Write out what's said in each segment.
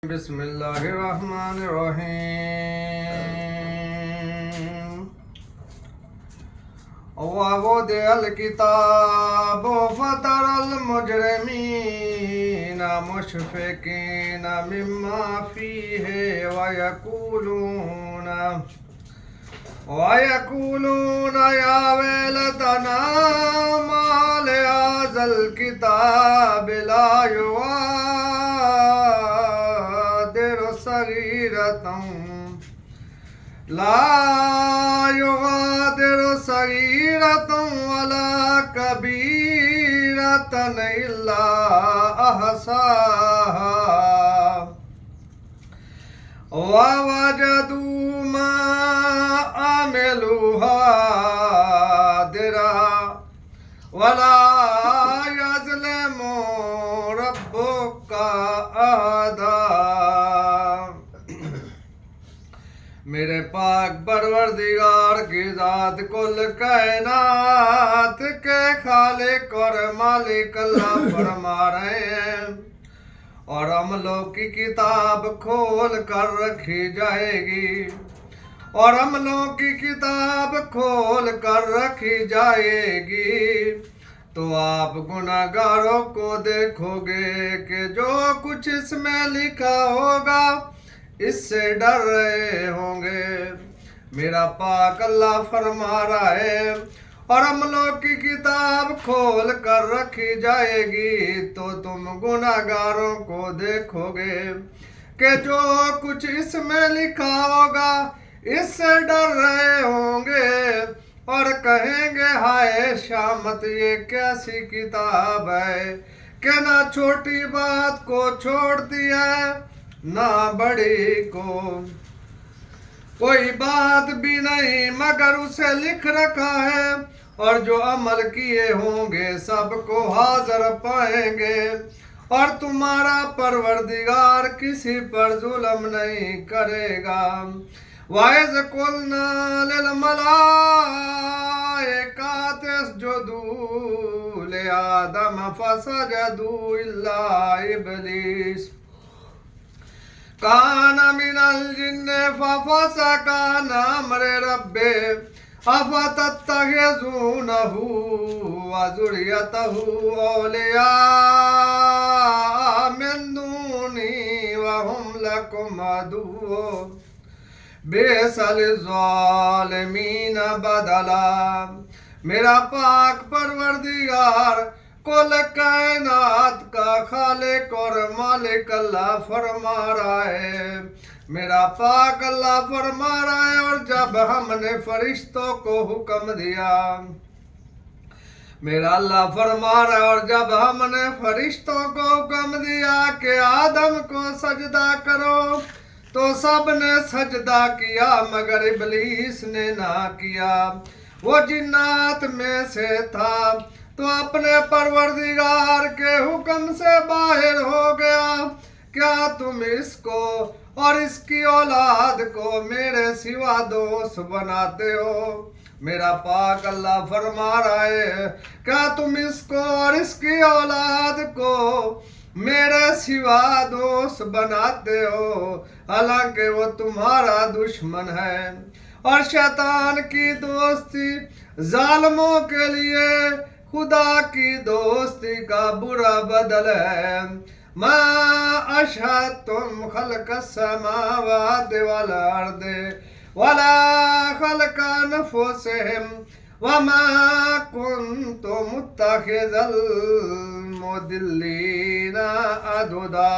بسم الله الرحمن الرحيم ووضع الكتاب فترى المجرمين مشفقين مما فيه ويقولون يا ويلتنا ما لهذا الكتاب لا يغادر صغيرة ولا كبيرة إلا أحصاها ووجدوا ما عملوا حاضرا ولا يظلم ربك أحدا۔ میرے پاک پروردگار کی ذات کل کائنات کے خالق اور مالک اللہ فرما رہے ہیں، اور عملوں کی کتاب کھول کر رکھی جائے گی، اور عملوں کی کتاب کھول کر رکھی جائے گی، تو آپ گناہگاروں کو دیکھو گے کہ جو کچھ اس میں لکھا ہوگا اس سے ڈر رہے ہوں گے۔ میرا پاک اللہ فرما رہا ہے، اور عملوں کی کتاب کھول کر رکھی جائے گی تو تم گناہگاروں کو دیکھو گے کہ جو کچھ اس میں لکھا ہوگا اس سے ڈر رہے ہوں گے، اور کہیں گے ہائے شامت یہ کیسی کتاب ہے کہ نہ چھوٹی بات کو چھوڑتی ہے نہ بڑی کو، کوئی بات بھی نہیں مگر اسے لکھ رکھا ہے، اور جو عمل کیے ہوں گے سب کو حاضر پائیں گے، اور تمہارا پروردگار کسی پر ظلم نہیں کرے گا۔ وَإِذْ قُلْنَا لِلْمَلَائِكَةِ اسْجُدُوا لِآدَمَ فَسَجَدُوا إِلَّا إِبْلِيسَ كَانَ مِنَ الْجِنِّ فَفَسَقَ عَنْ أَمْرِ رَبِّهِ أَفَتَتَّخِذُونَهُ وَذُرِّيَّتَهُ أَوْلِيَاءَ مِن دُونِي وَهُمْ لَكُمْ عَدُوٌّ بِئْسَ لِلظَّالِمِينَ بَدَلًا۔ میرا پاک پروردگار کل کائنات کا خالق اور مالک اللہ فرما رہا ہے، میرا پاک اللہ فرما رہا ہے، اور جب ہم نے فرشتوں کو حکم دیا، میرا اللہ فرما رہا ہے، اور جب ہم نے فرشتوں کو حکم دیا کہ آدم کو سجدہ کرو تو سب نے سجدہ کیا مگر ابلیس نے نہ کیا، وہ جنات میں سے تھا تو اپنے پروردگار کے حکم سے باہر ہو گیا۔ کیا تم اس کو اور اس کی اولاد کو میرے سوا دوست بناتے ہو؟ میرا پاک اللہ فرما رہا ہے، کیا تم اس کو اور اس کی اولاد کو میرے سوا دوست بناتے ہو، حالانکہ وہ تمہارا دشمن ہے، اور شیطان کی دوستی ظالموں کے لیے خدا کی دوستی کا برا بدل ہے۔ ما اشہدتم خلق السماوات والارض ولا خلق انفسہم وما كنت متخذ المضلین عضدا۔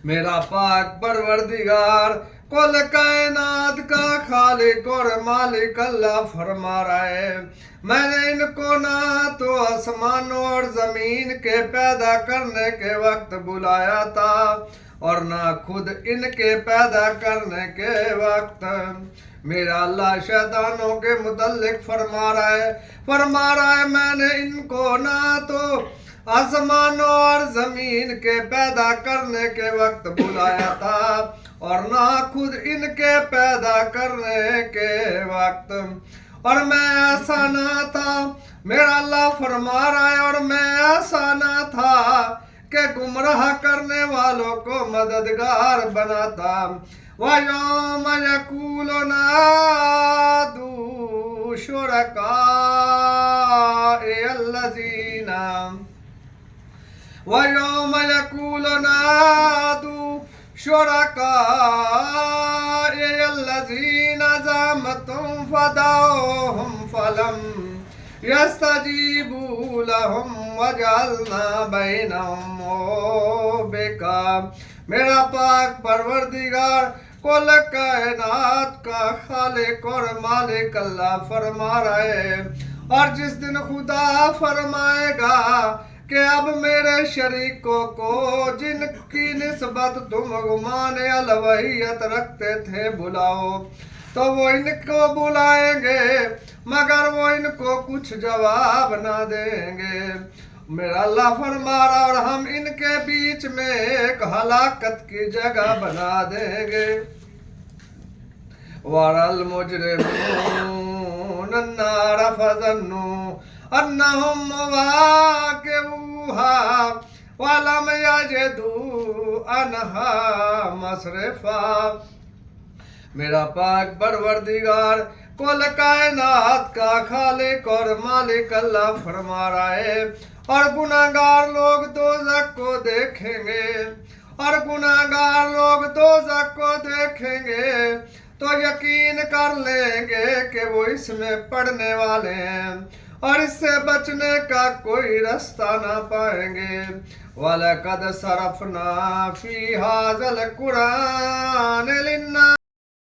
میرا پاک پروردگار کل کائنات کا خالق اور مالک اللہ فرما رہا ہے، میں نے ان کو نہ تو آسمانوں اور زمین کے پیدا کرنے کے وقت بلایا تھا اور نہ خود ان کے پیدا کرنے کے وقت۔ میرا اللہ شیطانوں کے متعلق فرما رہا ہے، میں نے ان کو نہ تو آسمانوں اور زمین کے پیدا کرنے کے وقت بلایا تھا اور نہ خود ان کے پیدا کرنے کے وقت، اور میں ایسا نہ تھا، میرا اللہ فرما رہا ہے، اور میں ایسا نہ تھا کہ گمراہ کرنے والوں کو مددگار بناتا وَيَوْمَ يَقُولُ نَادُوا شُرَكَائِيَ الَّذِينَ وَيَوْمَ يَقُولُ نَادُوا شُرَكَائِيَ الَّذِينَ زَعَمْتُمْ فَدَعُوهُمْ فَلَمْ يَسْتَجِيبُوا لَهُمْ وَجَعَلْنَا بَيْنَهُمْ مَوْبِقًا میرا پاک پروردگار کل کائنات کا خالق اور مالک اللہ فرما رہے ہیں، اور جس دن خدا فرمائے گا کہ اب میرے شریکوں کو جن کی نسبت تم گمان الوہیت رکھتے تھے بلاؤ، تو وہ ان کو بلائیں گے مگر وہ ان کو کچھ جواب نہ دیں گے۔ میرا اللہ فرما رہا اور ہم ان کے بیچ میں ایک ہلاکت کی جگہ بنا دیں گے۔ وَرَى الْمُجْرِمُونَ النَّارَ فَظَنُّوا أَنَّهُمْ مُوَاقِعُوهَا وَلَمْ يَجِدُوا عَنْهَا مَصْرِفًا میرا پاک پروردگار کل کائنات کا خالق اور مالک اللہ فرما رہا ہے، اور گناہگار لوگ دوزخ کو دیکھیں گے، اور گناہگار لوگ دوزخ کو دیکھیں گے تو یقین کر لیں گے کہ وہ اس میں پڑنے والے ہیں اور اس سے بچنے کا کوئی رستہ نہ پائیں گے۔ وَلَقَدْ صَرَفْنَا فِي هَذَا الْقُرْآنِ لِلنَّاسِ